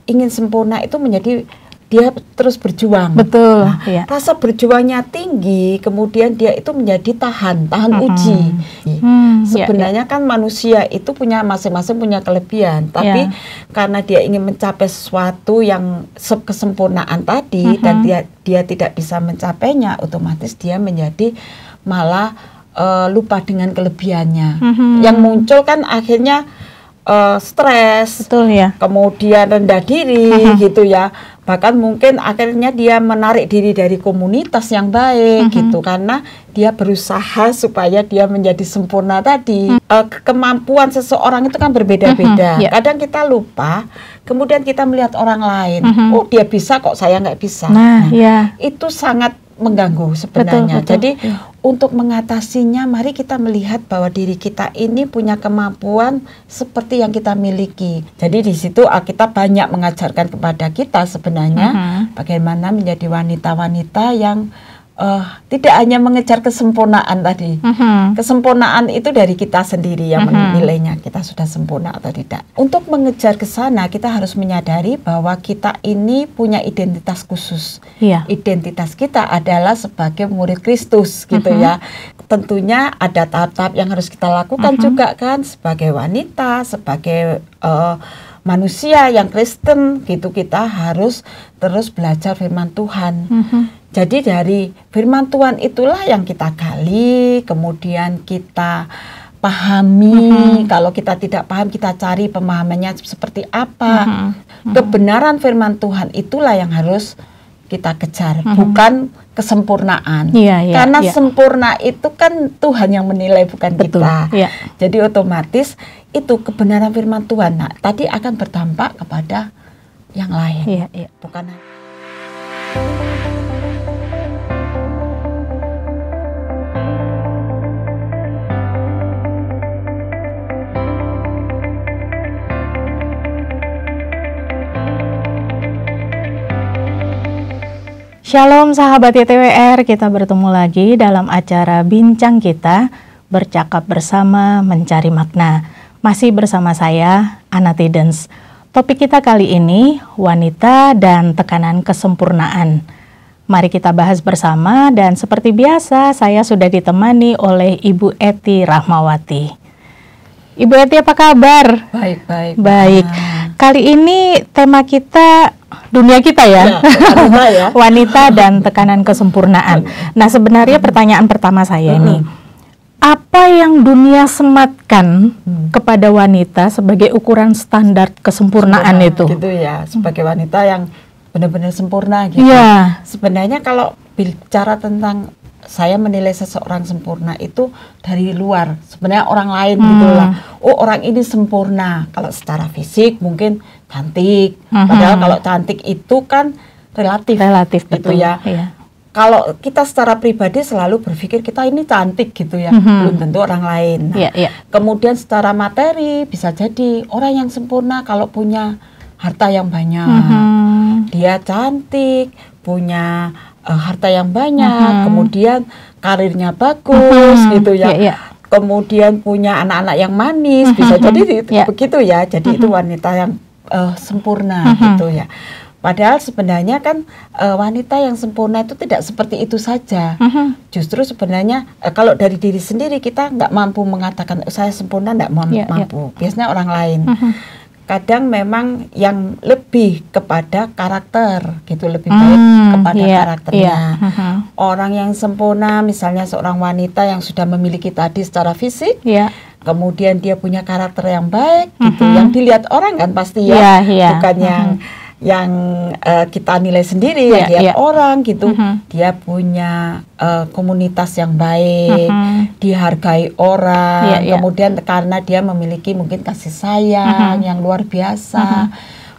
ingin sempurna itu menjadi dia terus berjuang. Betul. Nah, rasa berjuangnya tinggi, kemudian dia itu menjadi tahan uji. Sebenarnya kan manusia itu punya masing-masing punya kelebihan, tapi karena dia ingin mencapai sesuatu yang kesempurnaan tadi dan dia tidak bisa mencapainya, otomatis dia menjadi malah lupa dengan kelebihannya. Yang muncul kan akhirnya stres, betul ya. Kemudian rendah diri gitu ya. Bahkan mungkin akhirnya dia menarik diri dari komunitas yang baik gitu, karena dia berusaha supaya dia menjadi sempurna tadi. Kemampuan seseorang itu kan berbeda-beda. Kadang kita lupa, kemudian kita melihat orang lain, oh dia bisa kok, saya nggak bisa. Nah, itu sangat mengganggu sebenarnya. Betul. Jadi untuk mengatasinya, mari kita melihat bahwa diri kita ini punya kemampuan seperti yang kita miliki. Jadi di situ kita banyak mengajarkan kepada kita sebenarnya bagaimana menjadi wanita-wanita yang tidak hanya mengejar kesempurnaan tadi. Kesempurnaan itu dari kita sendiri yang menilainya, kita sudah sempurna atau tidak. Untuk mengejar ke sana, kita harus menyadari bahwa kita ini punya identitas khusus. Identitas kita adalah sebagai murid Kristus gitu ya. Tentunya ada tahap-tahap yang harus kita lakukan juga kan, sebagai wanita, sebagai manusia yang Kristen gitu, kita harus terus belajar firman Tuhan. Jadi dari firman Tuhan itulah yang kita gali, kemudian kita pahami. Kalau kita tidak paham, kita cari pemahamannya seperti apa. Kebenaran firman Tuhan itulah yang harus kita kejar, bukan kesempurnaan. Karena sempurna itu kan Tuhan yang menilai, bukan kita. Jadi otomatis itu kebenaran firman Tuhan. Nah, tadi akan berdampak kepada yang lain. Bukan. Shalom sahabat YTWR, kita bertemu lagi dalam acara Bincang Kita, bercakap bersama mencari makna. Masih bersama saya, Anna Tidens. Topik kita kali ini, wanita dan tekanan kesempurnaan. Mari kita bahas bersama, dan seperti biasa saya sudah ditemani oleh Ibu Eti Rahmawati. Ibu Eti, apa kabar? Baik. Kali ini tema kita dunia kita ya, wanita dan tekanan kesempurnaan. Nah, sebenarnya pertanyaan pertama saya ini, apa yang dunia sematkan kepada wanita sebagai ukuran standar kesempurnaan itu? Gitu ya, sebagai wanita yang benar-benar sempurna gitu. Sebenarnya kalau bicara tentang saya menilai seseorang sempurna itu dari luar, sebenarnya orang lain gitulah. Oh, orang ini sempurna kalau secara fisik mungkin cantik, padahal kalau cantik itu kan relatif gitu ya. Kalau kita secara pribadi selalu berpikir kita ini cantik gitu ya, belum tentu orang lain. Kemudian secara materi bisa jadi orang yang sempurna kalau punya harta yang banyak, dia cantik, punya harta yang banyak, kemudian karirnya bagus gitu ya. Kemudian punya anak-anak yang manis, bisa jadi begitu ya. Jadi itu wanita yang sempurna gitu ya. Padahal sebenarnya kan wanita yang sempurna itu tidak seperti itu saja. Justru sebenarnya kalau dari diri sendiri kita nggak mampu mengatakan saya sempurna, nggak mampu. Biasanya orang lain. Kadang memang yang lebih kepada karakter gitu, lebih baik kepada karakternya. Orang yang sempurna, misalnya seorang wanita yang sudah memiliki tadi secara fisik, kemudian dia punya karakter yang baik gitu, yang dilihat orang kan pasti bukan yang kita nilai sendiri, yang dilihat orang gitu. Dia punya komunitas yang baik, dihargai orang, kemudian karena dia memiliki mungkin kasih sayang yang luar biasa,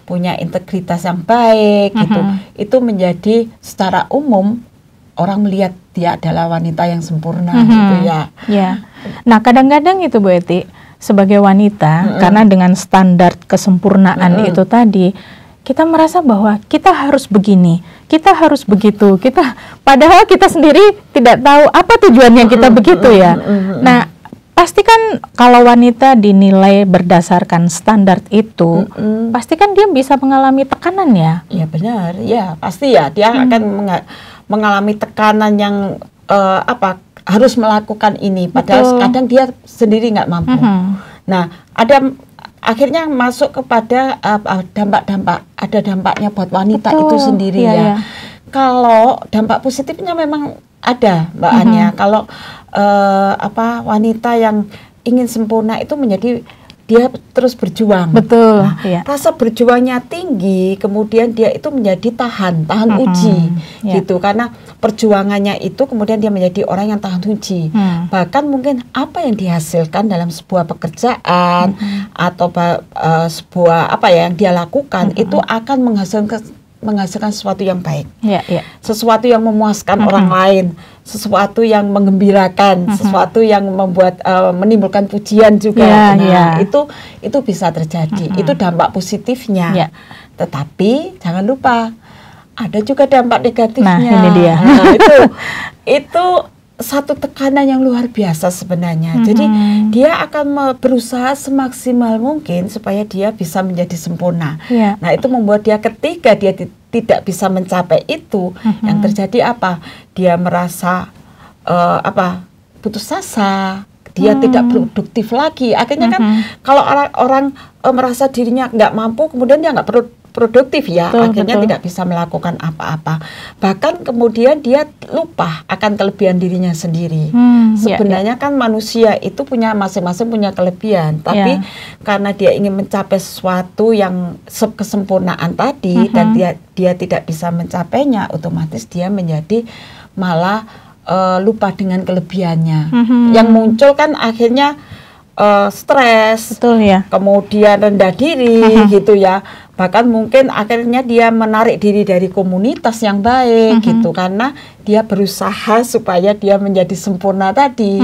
punya integritas yang baik gitu. Itu menjadi secara umum orang melihat dia adalah wanita yang sempurna gitu ya. Nah, kadang-kadang itu Bu Eti, sebagai wanita karena dengan standar kesempurnaan itu tadi, kita merasa bahwa kita harus begini, kita harus begitu, padahal kita sendiri tidak tahu apa tujuannya kita begitu ya. Nah, pasti kan kalau wanita dinilai berdasarkan standar itu, pasti kan dia bisa mengalami tekanan ya? Ya benar, ya pasti ya dia akan mengalami tekanan yang harus melakukan ini, padahal kadang dia sendiri nggak mampu. Nah, akhirnya masuk kepada dampak-dampak, ada dampaknya buat wanita itu sendiri ya. Kalau dampak positifnya memang ada, Mbak Anya. Kalau wanita yang ingin sempurna itu menjadi dia terus berjuang. Betul. Nah, rasa berjuangnya tinggi, kemudian dia itu menjadi tahan uji, gitu. Karena perjuangannya itu kemudian dia menjadi orang yang tahan uji. Bahkan mungkin apa yang dihasilkan dalam sebuah pekerjaan atau sebuah yang dia lakukan itu akan menghasilkan sesuatu yang baik, sesuatu yang memuaskan orang lain, sesuatu yang menggembirakan, sesuatu yang membuat menimbulkan pujian juga. Itu bisa terjadi. Itu dampak positifnya. Tetapi jangan lupa ada juga dampak negatifnya. Nah, ini dia. Itu satu tekanan yang luar biasa sebenarnya. Jadi dia akan berusaha semaksimal mungkin supaya dia bisa menjadi sempurna. Nah, itu membuat dia ketika dia tidak bisa mencapai itu, yang terjadi apa? Dia merasa putus asa. Dia tidak produktif lagi. Akhirnya kan kalau orang merasa dirinya nggak mampu, kemudian dia nggak produktif ya, akhirnya tidak bisa melakukan apa-apa. Bahkan kemudian dia lupa akan kelebihan dirinya sendiri. Sebenarnya kan manusia itu masing-masing punya kelebihan, tapi karena dia ingin mencapai sesuatu yang kesempurnaan tadi dan dia tidak bisa mencapainya, otomatis dia menjadi malah lupa dengan kelebihannya. Yang muncul kan akhirnya stres, kemudian rendah diri gitu ya. Bahkan mungkin akhirnya dia menarik diri dari komunitas yang baik gitu, karena dia berusaha supaya dia menjadi sempurna tadi.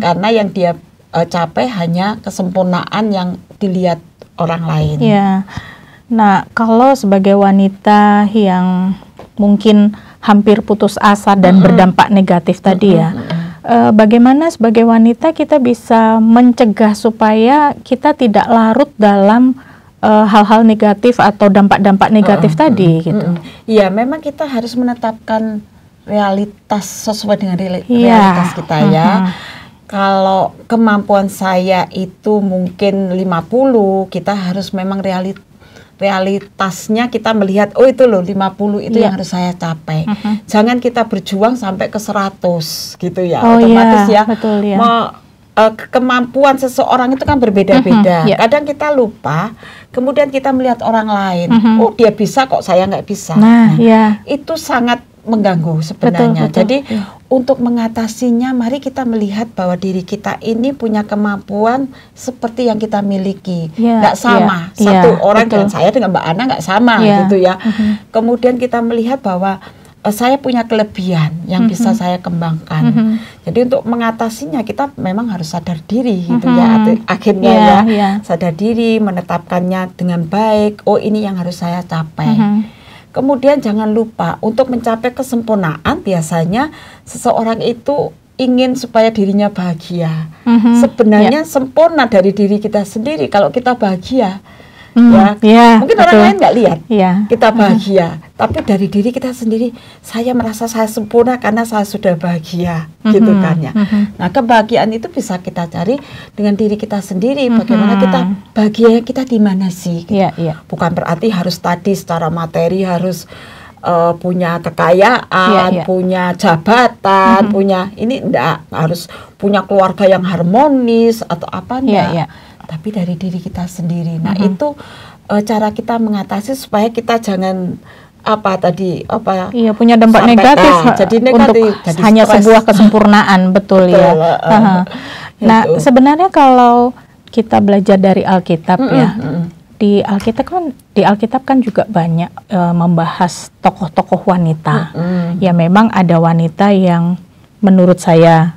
Karena yang dia capai hanya kesempurnaan yang dilihat orang lain. Nah, kalau sebagai wanita yang mungkin hampir putus asa dan berdampak negatif tadi ya, bagaimana sebagai wanita kita bisa mencegah supaya kita tidak larut dalam hal-hal negatif atau dampak-dampak negatif tadi gitu? Iya, memang kita harus menetapkan realitas sesuai dengan realitas kita ya. Kalau kemampuan saya itu mungkin 50, kita harus memang realitasnya kita melihat, oh itu loh 50 itu yang harus saya capai. Jangan kita berjuang sampai ke 100 gitu ya. Otomatis kemampuan seseorang itu kan berbeda-beda. Kadang kita lupa, kemudian kita melihat orang lain, oh dia bisa kok saya nggak bisa. Itu sangat mengganggu sebenarnya. Jadi untuk mengatasinya, mari kita melihat bahwa diri kita ini punya kemampuan seperti yang kita miliki. Nggak sama. Satu orang dan saya dengan Mbak Ana nggak sama gitu ya. Kemudian kita melihat bahwa saya punya kelebihan yang bisa saya kembangkan. Jadi untuk mengatasinya kita memang harus sadar diri gitu ya. Akhirnya sadar diri, menetapkannya dengan baik. Oh ini yang harus saya capai. Kemudian jangan lupa untuk mencapai kesempurnaan biasanya seseorang itu ingin supaya dirinya bahagia. Sebenarnya sempurna dari diri kita sendiri kalau kita bahagia. Mungkin orang lain nggak lihat kita bahagia, tapi dari diri kita sendiri, saya merasa saya sempurna karena saya sudah bahagia, gitu kan ya. Nah, kebahagiaan itu bisa kita cari dengan diri kita sendiri. Bagaimana kita bahagia kita di mana sih? Gitu. Bukan berarti harus tadi secara materi harus punya kekayaan, punya jabatan, punya ini enggak, harus punya keluarga yang harmonis atau apa enggak. Tapi dari diri kita sendiri. Nah, itu cara kita mengatasi supaya kita jangan punya dampak negatif jadi negatif untuk jadi hanya stress. Sebuah kesempurnaan. Betul ya. Nah, sebenarnya kalau kita belajar dari Alkitab di Alkitab kan juga banyak membahas tokoh-tokoh wanita. Ya memang ada wanita yang menurut saya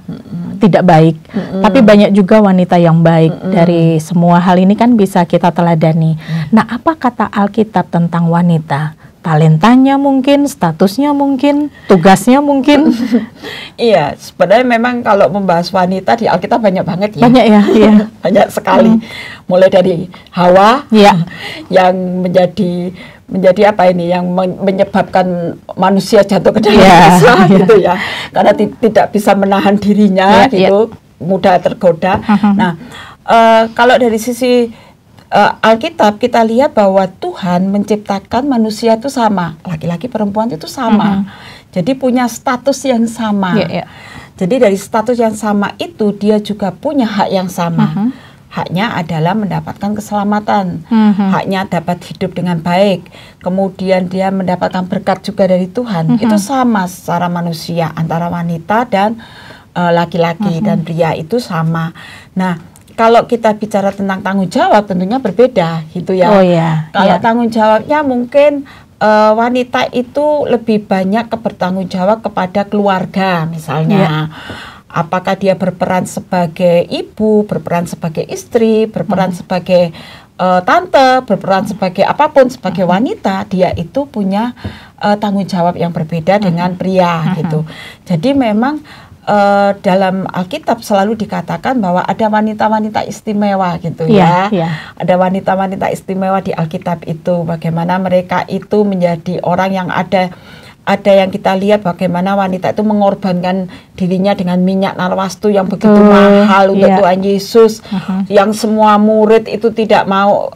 tidak baik, tapi banyak juga wanita yang baik. Dari semua hal ini kan bisa kita teladani. Nah, apa kata Alkitab tentang wanita? talentanya mungkin, statusnya mungkin, tugasnya mungkin. Iya, sebenarnya memang kalau membahas wanita di Alkitab banyak banget ya. Banyak ya, iya. Banyak sekali. Mulai dari Hawa yang menjadi apa ini, yang menyebabkan manusia jatuh ke dalam dosa gitu ya. Karena tidak bisa menahan dirinya gitu, mudah tergoda. Nah, kalau dari sisi Alkitab kita lihat bahwa Tuhan menciptakan manusia itu sama, laki-laki perempuan itu sama, jadi punya status yang sama. Jadi dari status yang sama itu dia juga punya hak yang sama. Haknya adalah mendapatkan keselamatan, haknya dapat hidup dengan baik, kemudian dia mendapatkan berkat juga dari Tuhan. Itu sama secara manusia antara wanita dan laki-laki dan pria itu sama. Nah, kalau kita bicara tentang tanggung jawab tentunya berbeda gitu ya. Kalau tanggung jawabnya mungkin wanita itu lebih banyak bertanggung jawab kepada keluarga misalnya. Apakah dia berperan sebagai ibu, berperan sebagai istri, berperan sebagai tante, berperan sebagai apapun, sebagai wanita, dia itu punya tanggung jawab yang berbeda dengan pria gitu. Jadi memang dalam Alkitab selalu dikatakan bahwa ada wanita-wanita istimewa gitu ya. Ada wanita-wanita istimewa di Alkitab itu, bagaimana mereka itu menjadi orang yang ada yang kita lihat bagaimana wanita itu mengorbankan dirinya dengan minyak narwastu yang begitu mahal untuk Tuhan Yesus, yang semua murid itu tidak mau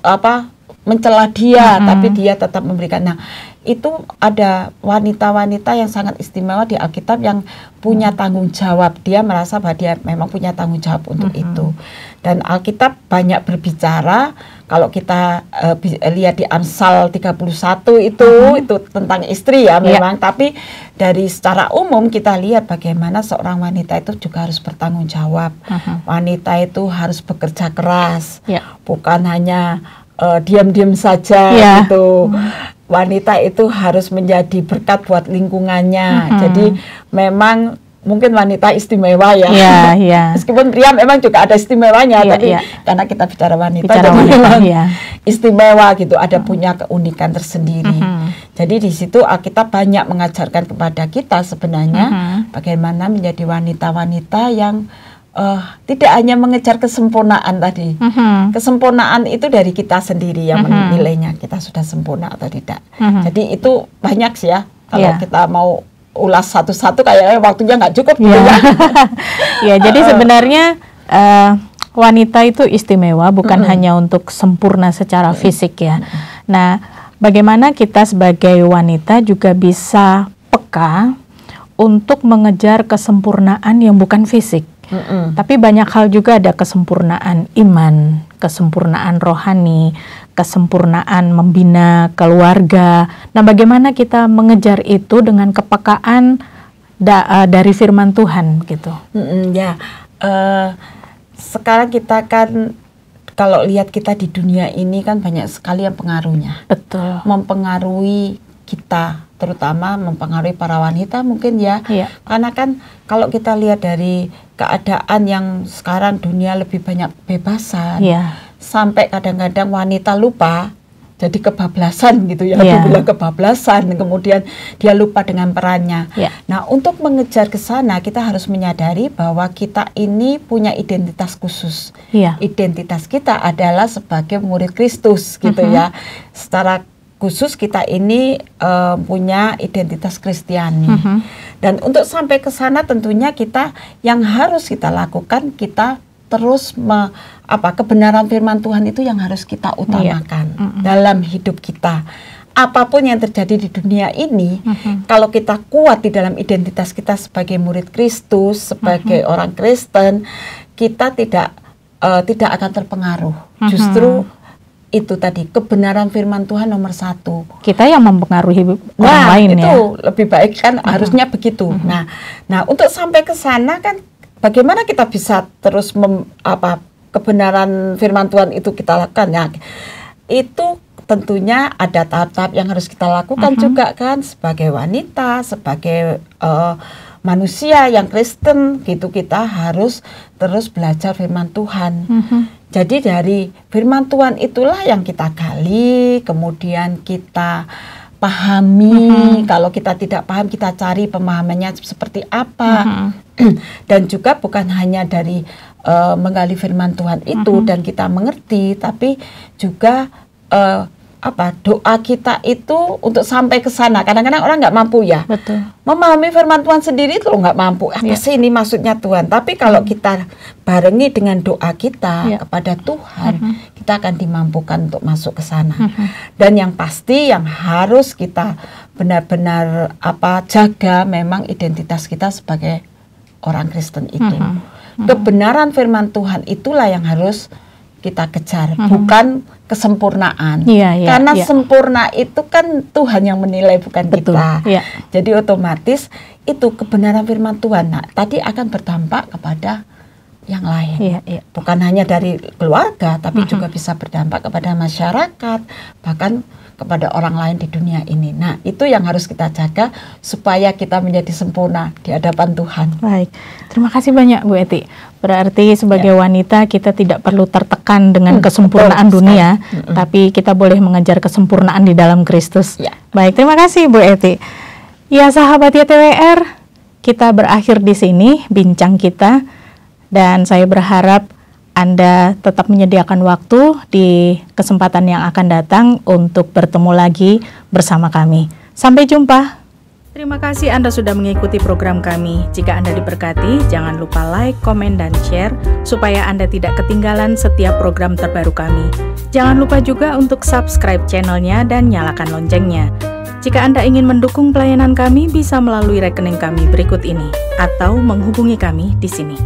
mencela dia, tapi dia tetap memberikan. Nah, itu ada wanita-wanita yang sangat istimewa di Alkitab yang punya tanggung jawab. Dia merasa bahwa dia memang punya tanggung jawab untuk itu. Dan Alkitab banyak berbicara, kalau kita lihat di Amsal 31 itu tentang istri ya memang, tapi dari secara umum kita lihat bagaimana seorang wanita itu juga harus bertanggung jawab. Wanita itu harus bekerja keras, bukan hanya diam-diam saja gitu. Wanita itu harus menjadi berkat buat lingkungannya. Jadi memang mungkin wanita istimewa ya. Meskipun pria memang juga ada istimewanya, tapi karena kita bicara wanita, memang istimewa gitu, ada punya keunikan tersendiri. Jadi di situ Alkitab banyak mengajarkan kepada kita sebenarnya bagaimana menjadi wanita-wanita yang tidak hanya mengejar kesempurnaan tadi. Kesempurnaan itu dari kita sendiri yang menilainya, kita sudah sempurna atau tidak. Jadi itu banyak sih ya. Kalau kita mau ulas satu-satu kayaknya waktunya nggak cukup gitu ya. Jadi sebenarnya wanita itu istimewa bukan hanya untuk sempurna secara fisik ya. Nah, bagaimana kita sebagai wanita juga bisa peka untuk mengejar kesempurnaan yang bukan fisik. Tapi banyak hal juga, ada kesempurnaan iman, kesempurnaan rohani, kesempurnaan membina keluarga. Nah, bagaimana kita mengejar itu dengan kepekaan dari firman Tuhan gitu? Sekarang kita kan kalau lihat kita di dunia ini kan banyak sekali yang pengaruhnya. Betul. Mempengaruhi kita, terutama mempengaruhi para wanita mungkin ya. Karena kan kalau kita lihat dari keadaan yang sekarang dunia lebih banyak bebasan, sampai kadang-kadang wanita lupa, jadi kebablasan gitu ya, dibilang kebablasan, kemudian dia lupa dengan perannya. Nah, untuk mengejar ke sana kita harus menyadari bahwa kita ini punya identitas khusus. Identitas kita adalah sebagai murid Kristus gitu ya. Secara khusus kita ini punya identitas Kristiani. Dan untuk sampai ke sana tentunya kita yang harus kita lakukan, kita terus kebenaran firman Tuhan itu yang harus kita utamakan dalam hidup kita. Apapun yang terjadi di dunia ini, kalau kita kuat di dalam identitas kita sebagai murid Kristus, sebagai orang Kristen, kita tidak akan terpengaruh. Justru itu tadi, kebenaran firman Tuhan nomor satu. Kita yang mempengaruhi orang lain itu lebih baik kan, harusnya begitu. Nah, untuk sampai ke sana kan, bagaimana kita bisa terus kebenaran firman Tuhan itu kita lakukan ya? Itu tentunya ada tahap-tahap yang harus kita lakukan juga kan, sebagai wanita, sebagai manusia yang Kristen gitu, kita harus terus belajar firman Tuhan. Jadi dari firman Tuhan itulah yang kita gali, kemudian kita pahami. Kalau kita tidak paham, kita cari pemahamannya seperti apa. Dan juga bukan hanya dari menggali firman Tuhan itu dan kita mengerti, tapi juga doa kita itu untuk sampai ke sana. Kadang-kadang orang nggak mampu ya. Betul. Memahami firman Tuhan sendiri itu nggak mampu. Apa sih ini maksudnya Tuhan? Tapi kalau kita barengi dengan doa kita kepada Tuhan, kita akan dimampukan untuk masuk ke sana. Dan yang pasti yang harus kita benar-benar jaga memang identitas kita sebagai orang Kristen itu. Kebenaran firman Tuhan itulah yang harus kita kejar, bukan kesempurnaan. Karena sempurna itu kan Tuhan yang menilai, bukan kita. Jadi otomatis itu kebenaran firman Tuhan. Nah, tadi akan berdampak kepada yang lain. Bukan hanya dari keluarga, tapi juga bisa berdampak kepada masyarakat, bahkan kepada orang lain di dunia ini. Nah, itu yang harus kita jaga supaya kita menjadi sempurna di hadapan Tuhan. Baik, terima kasih banyak Bu Eti. Berarti sebagai wanita kita tidak perlu tertekan dengan kesempurnaan dunia, tapi kita boleh mengejar kesempurnaan di dalam Kristus. Baik, terima kasih Bu Eti. Ya sahabat YTWR, kita berakhir di sini bincang kita, dan saya berharap Anda tetap menyediakan waktu di kesempatan yang akan datang untuk bertemu lagi bersama kami. Sampai jumpa. Terima kasih Anda sudah mengikuti program kami. Jika Anda diberkati, jangan lupa like, komen, dan share supaya Anda tidak ketinggalan setiap program terbaru kami. Jangan lupa juga untuk subscribe channelnya dan nyalakan loncengnya. Jika Anda ingin mendukung pelayanan kami, bisa melalui rekening kami berikut ini atau menghubungi kami di sini.